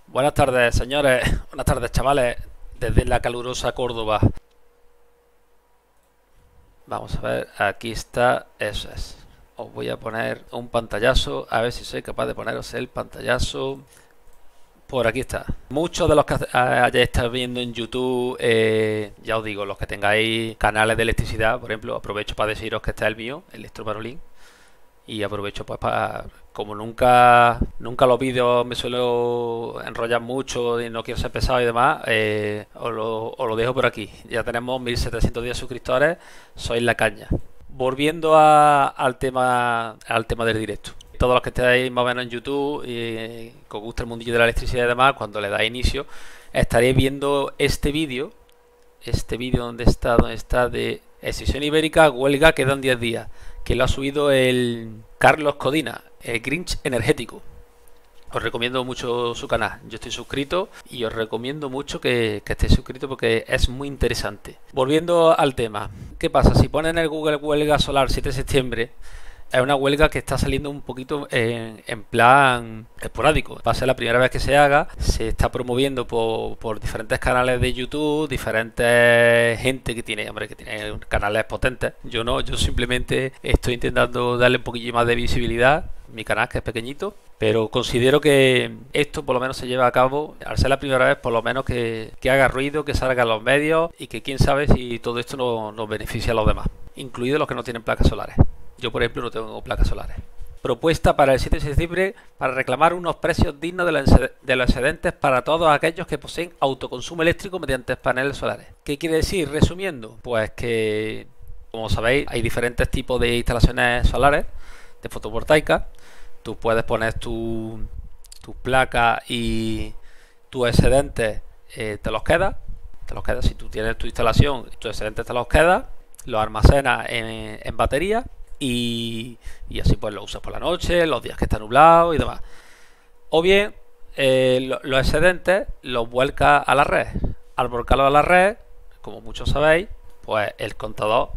Buenas tardes, señores. Buenas tardes, chavales. Desde la calurosa Córdoba. Vamos a ver, aquí está. Eso es. Os voy a poner un pantallazo. A ver si soy capaz de poneros el pantallazo. Por aquí está. Muchos de los que hayáis estado viendo en YouTube, ya os digo, los que tengáis canales de electricidad, por ejemplo, aprovecho para deciros que está el mío, Electroparolín. Y aprovecho pues para, como nunca los vídeos me suelo enrollar mucho y no quiero ser pesado y demás, os lo dejo por aquí. Ya tenemos 1710 suscriptores, sois la caña. Volviendo al tema del directo. Todos los que estéis más o menos en YouTube y que os gusta el mundillo de la electricidad y demás, cuando le dais inicio, estaréis viendo este vídeo. Este vídeo donde está de Escisión Ibérica, huelga, quedan 10 días, que lo ha subido el Carlos Codina, el Grinch energético. Os recomiendo mucho su canal. Yo estoy suscrito y os recomiendo mucho que estéis suscritos porque es muy interesante. Volviendo al tema, ¿qué pasa? Si ponen en el Google huelga solar 7 de septiembre, es una huelga que está saliendo un poquito en plan esporádico. Va a ser la primera vez que se haga. Se está promoviendo por diferentes canales de YouTube, diferentes gente que tiene canales potentes. Yo no, yo simplemente estoy intentando darle un poquillo más de visibilidad. Mi canal, que es pequeñito, pero considero que esto por lo menos se lleva a cabo, al ser la primera vez, por lo menos que haga ruido, que salga en los medios y que quién sabe si todo esto nos beneficia a los demás, incluidos los que no tienen placas solares. Yo, por ejemplo, no tengo placas solares. Propuesta para el 7 de septiembre para reclamar unos precios dignos de los excedentes para todos aquellos que poseen autoconsumo eléctrico mediante paneles solares. ¿Qué quiere decir? Resumiendo, pues que, como sabéis, hay diferentes tipos de instalaciones solares, de fotovoltaica. Tú puedes poner tus placas y tus excedentes, te los quedas. Si tú tienes tu instalación, tus excedentes te los quedas, los almacenas en batería y así pues lo usas por la noche, los días que está nublado y demás. O bien los excedentes los vuelcas a la red. Al volcarlos a la red, como muchos sabéis, pues el contador,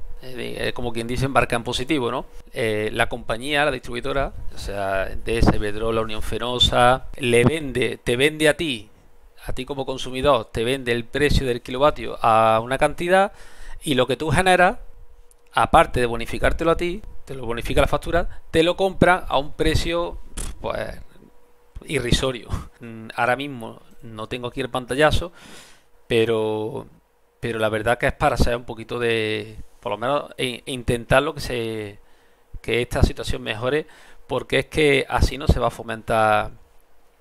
como quien dice, embarca en positivo, ¿no? La compañía, la distribuidora, o sea, Endesa, Iberdrola, Unión Fenosa, te vende a ti como consumidor, te vende el precio del kilovatio a una cantidad y lo que tú generas, aparte de bonificártelo a ti, te lo bonifica la factura, te lo compra a un precio, pues, irrisorio. Ahora mismo no tengo aquí el pantallazo, pero la verdad que es para hacer un poquito de, por lo menos, intentarlo que esta situación mejore, porque es que así no se va a fomentar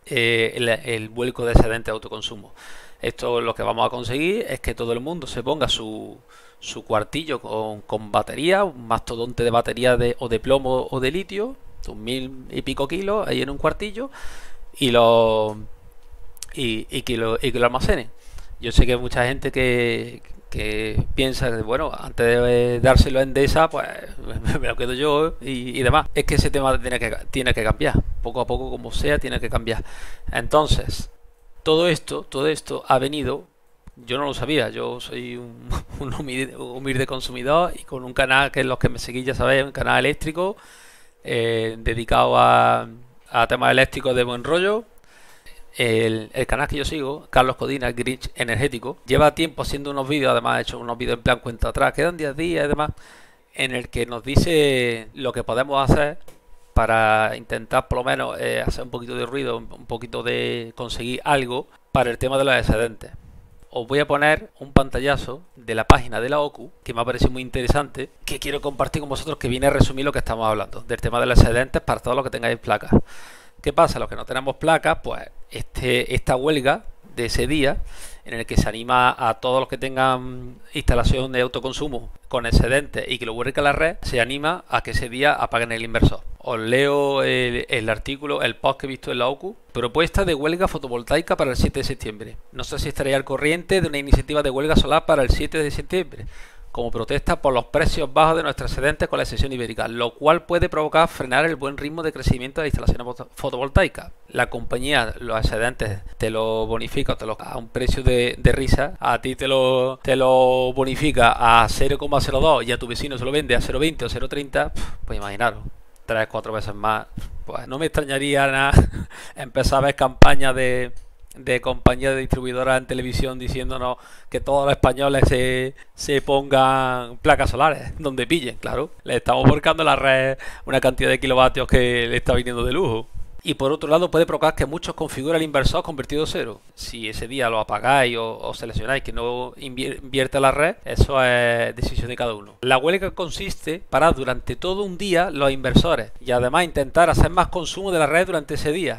el vuelco de excedente de autoconsumo. Esto lo que vamos a conseguir es que todo el mundo se ponga su cuartillo con batería, un mastodonte de batería o de plomo o de litio, 2000 y pico kilos ahí en un cuartillo, y que lo almacenen. Yo sé que hay mucha gente que piensa que, bueno, antes de dárselo a Endesa, pues me lo quedo yo y demás. Es que ese tema tiene que cambiar. Poco a poco, como sea, tiene que cambiar. Entonces, todo esto ha venido. Yo no lo sabía, yo soy un humilde consumidor y con un canal que los que me seguís ya sabéis, un canal eléctrico dedicado a temas eléctricos de buen rollo. El canal que yo sigo, Carlos Codina, Grinch energético, lleva tiempo haciendo unos vídeos, además ha hecho unos vídeos en plan cuenta atrás, quedan 10 días y demás, en el que nos dice lo que podemos hacer para intentar por lo menos hacer un poquito de ruido, un poquito de conseguir algo para el tema de los excedentes. Os voy a poner un pantallazo de la página de la OCU que me ha parecido muy interesante, que quiero compartir con vosotros, que viene a resumir lo que estamos hablando del tema de los excedentes para todos los que tengáis placas. ¿Qué pasa? Los que no tenemos placas, pues esta huelga de ese día, en el que se anima a todos los que tengan instalación de autoconsumo con excedentes y que lo vuelquen a la red, se anima a que ese día apaguen el inversor. Os leo el artículo, el post que he visto en la OCU. Propuesta de huelga fotovoltaica para el 7 de septiembre. No sé si estaréis al corriente de una iniciativa de huelga solar para el 7 de septiembre, como protesta por los precios bajos de nuestros excedentes con la Escisión Ibérica, lo cual puede provocar frenar el buen ritmo de crecimiento de las instalaciones fotovoltaicas. La compañía, los excedentes, te lo bonifica a un precio de risa, a ti te lo bonifica a 0,02 y a tu vecino se lo vende a 0,20 o 0,30, pues imaginaros, 3-4 veces más. Pues no me extrañaría nada empezar a ver campañas de de compañías de distribuidoras en televisión diciéndonos que todos los españoles se pongan placas solares donde pillen. Claro, le estamos volcando a la red una cantidad de kilovatios que le está viniendo de lujo. Y por otro lado puede provocar que muchos configuren el inversor convertido a cero. Si ese día lo apagáis o seleccionáis que no invierte la red, eso es decisión de cada uno. La huelga consiste en parar durante todo un día los inversores y además intentar hacer más consumo de la red durante ese día.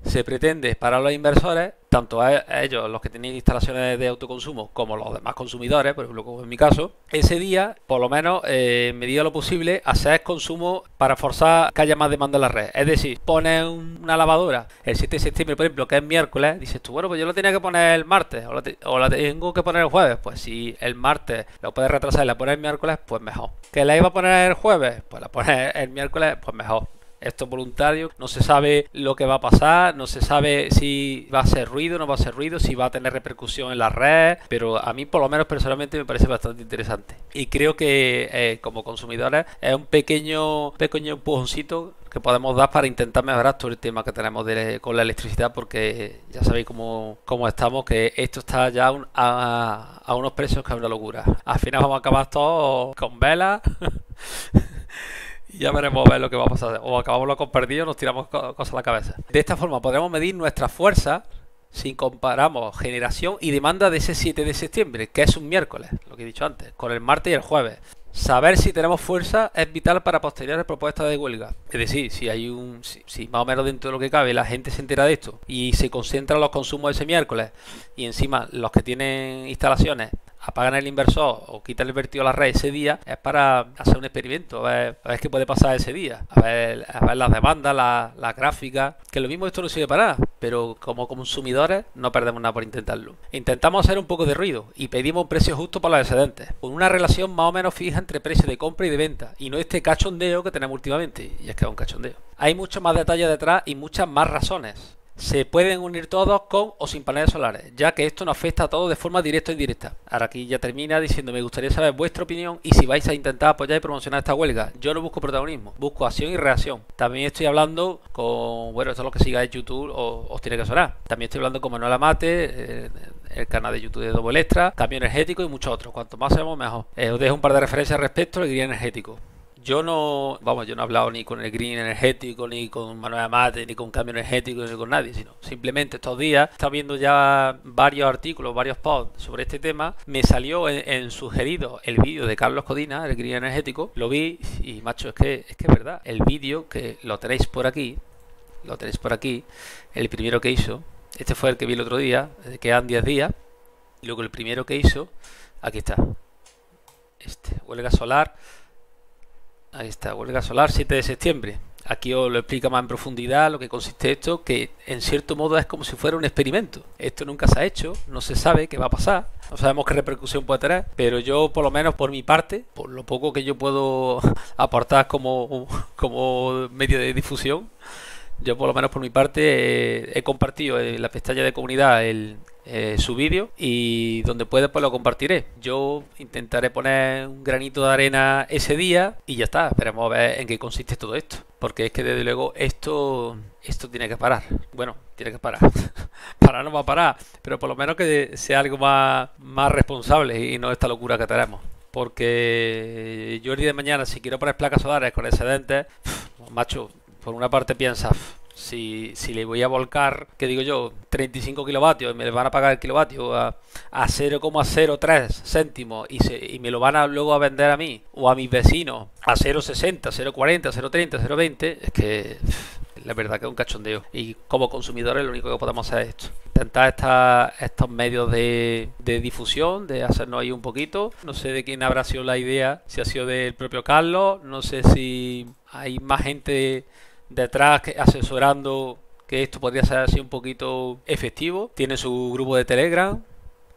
Se pretende parar los inversores, tanto a ellos, los que tienen instalaciones de autoconsumo, como los demás consumidores, por ejemplo, como en mi caso, ese día, por lo menos, en medida de lo posible, hacer consumo para forzar que haya más demanda en la red. Es decir, pones una lavadora el 7 de septiembre, por ejemplo, que es miércoles, dices tú, bueno, pues yo lo tenía que poner el martes, o la tengo que poner el jueves. Pues si el martes lo puedes retrasar y la pones el miércoles, pues mejor. ¿Que la iba a poner el jueves? Pues la pones el miércoles, pues mejor. Esto es voluntario, no se sabe lo que va a pasar, no se sabe si va a ser ruido, no va a ser ruido, si va a tener repercusión en la red, pero a mí por lo menos personalmente me parece bastante interesante. Y creo que como consumidores es un pequeño empujoncito que podemos dar para intentar mejorar todo el tema que tenemos con la electricidad, porque ya sabéis cómo estamos, que esto está ya a unos precios que es una locura. Al final vamos a acabar todos con velas. Y ya veremos a ver lo que va a pasar. O acabamos lo con perdido o nos tiramos cosas a la cabeza. De esta forma podremos medir nuestra fuerza si comparamos generación y demanda de ese 7 de septiembre, que es un miércoles, lo que he dicho antes, con el martes y el jueves. Saber si tenemos fuerza es vital para posteriores propuestas de huelga. Es decir, si más o menos dentro de lo que cabe la gente se entera de esto y se concentran los consumos ese miércoles y encima los que tienen instalaciones apagan el inversor o quitan el vertido a la red ese día, es para hacer un experimento, a ver qué puede pasar ese día, a ver las demandas, las gráficas, que lo mismo esto no sirve para nada, pero como consumidores no perdemos nada por intentarlo. Intentamos hacer un poco de ruido y pedimos un precio justo para los excedentes, con una relación más o menos fija entre precio de compra y de venta, y no este cachondeo que tenemos últimamente, y es que es un cachondeo. Hay mucho más detalle detrás y muchas más razones. Se pueden unir todos con o sin paneles solares, ya que esto nos afecta a todos de forma directa o indirecta. Ahora aquí ya termina diciendo, me gustaría saber vuestra opinión y si vais a intentar apoyar y promocionar esta huelga. Yo no busco protagonismo, busco acción y reacción. También estoy hablando con, bueno, esto es lo que sigáis YouTube os tiene que sonar. También estoy hablando con Manuel Amate, el canal de YouTube de Doble Extra, Cambio Energético y muchos otros. Cuanto más sabemos, mejor. Os dejo un par de referencias al respecto del green energético. Yo no he hablado ni con el Green Energético, ni con Manuel Amate, ni con Cambio Energético, ni con nadie, sino simplemente estos días estaba viendo ya varios artículos, varios posts sobre este tema. Me salió en sugerido el vídeo de Carlos Codina, el Green Energético. Lo vi y, macho, es que es verdad. El vídeo que lo tenéis por aquí, el primero que hizo, este fue el que vi el otro día, quedan 10 días, y luego el primero que hizo, aquí está, huelga solar. Ahí está, huelga solar 7 de septiembre. Aquí os lo explica más en profundidad lo que consiste esto, que en cierto modo es como si fuera un experimento. Esto nunca se ha hecho, no se sabe qué va a pasar, no sabemos qué repercusión puede tener, pero yo por lo menos por mi parte, por lo poco que yo puedo aportar como medio de difusión, yo por lo menos por mi parte he compartido en la pestaña de comunidad su vídeo y donde pueda pues lo compartiré. Yo intentaré poner un granito de arena ese día y ya está, esperemos a ver en qué consiste todo esto, porque es que desde luego esto tiene que parar. Bueno, tiene que parar. Parar no va a parar, pero por lo menos que sea algo más responsable y no esta locura que tenemos. Porque yo el día de mañana, si quiero poner placas solares con excedentes, macho, por una parte piensas, si le voy a volcar, que digo yo, 35 kilovatios y me van a pagar el kilovatio a 0,03 céntimos y me lo van luego a vender a mí o a mis vecinos a 0,60, 0,40, 0,30, 0,20, es que la verdad que es un cachondeo. Y como consumidores lo único que podemos hacer es esto. Intentar estos medios de difusión, de hacernos ahí un poquito. No sé de quién habrá sido la idea, si ha sido del propio Carlos, no sé si hay más gente detrás asesorando que esto podría ser así un poquito efectivo. Tiene su grupo de Telegram,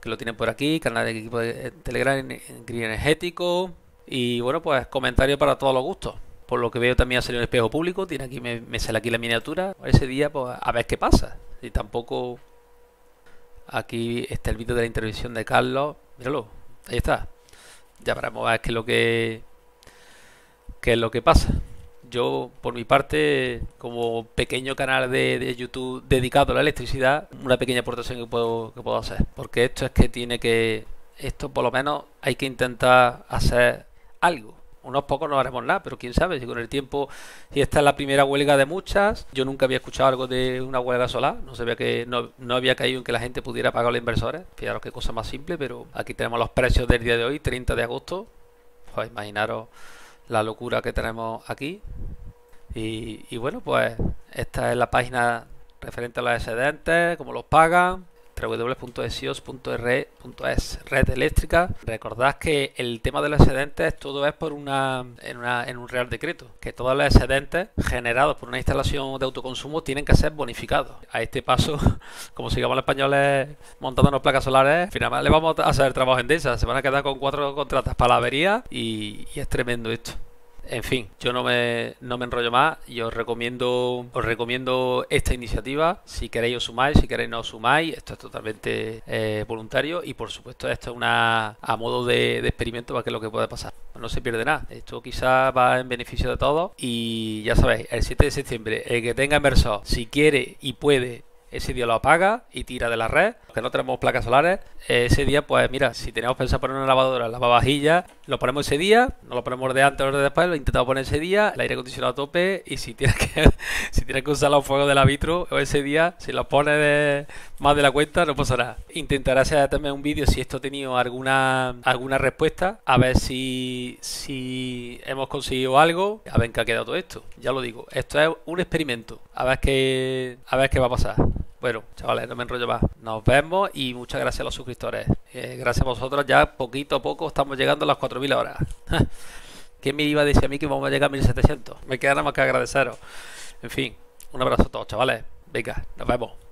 que lo tienen por aquí, canal de equipo de Telegram en Green Energético. Y bueno, pues comentarios para todos los gustos. Por lo que veo también ha salido un espejo público, tiene aquí, me sale aquí la miniatura. Ese día pues a ver qué pasa. Y tampoco... Aquí está el vídeo de la intervención de Carlos. Míralo, ahí está. Ya veremos a ver qué es lo que pasa. yo por mi parte, como pequeño canal de YouTube dedicado a la electricidad, una pequeña aportación que puedo hacer. Porque esto es que tiene que, esto por lo menos hay que intentar hacer algo. Unos pocos no haremos nada, pero quién sabe si con el tiempo, si esta es la primera huelga de muchas. Yo nunca había escuchado algo de una huelga solar, no sabía que no había caído en que la gente pudiera pagar a los inversores. Fijaros qué cosa más simple, pero aquí tenemos los precios del día de hoy, 30 de agosto. Pues imaginaros la locura que tenemos aquí. Y bueno, pues esta es la página referente a los excedentes, cómo los pagan, www.esios.es, red eléctrica. Recordad que el tema de los excedentes todo es por en un real decreto, que todos los excedentes generados por una instalación de autoconsumo tienen que ser bonificados. A este paso, como sigamos los españoles montándonos placas solares, finalmente le vamos a hacer el trabajo en Endesa, se van a quedar con 4 contratas para la avería y es tremendo esto. En fin, yo no me enrollo más y os recomiendo esta iniciativa. Si queréis os sumáis, si queréis no os sumáis. Esto es totalmente voluntario y por supuesto esto es a modo de experimento para que es lo que puede pasar. No se pierde nada. Esto quizás va en beneficio de todos y ya sabéis, el 7 de septiembre, el que tenga inversor, si quiere y puede, ese día lo apaga y tira de la red. Los que no tenemos placas solares, ese día, pues mira, si tenemos pensado poner una lavadora, lavavajillas, lo ponemos ese día, no lo ponemos de antes o de después, lo intentamos poner ese día, el aire acondicionado a tope y si tienes que usar los fuegos del vitro o ese día, si los pones más de la cuenta, no pasa nada. Intentaré hacer también un vídeo si esto ha tenido alguna respuesta, a ver si hemos conseguido algo, a ver en qué ha quedado todo esto. Ya lo digo, esto es un experimento, a ver qué va a pasar. Bueno, chavales, no me enrollo más. Nos vemos y muchas gracias a los suscriptores. Gracias a vosotros, ya poquito a poco estamos llegando a las 4000 horas. ¿Quién me iba a decir a mí que vamos a llegar a 1700? Me queda nada más que agradeceros. En fin, un abrazo a todos, chavales. Venga, nos vemos.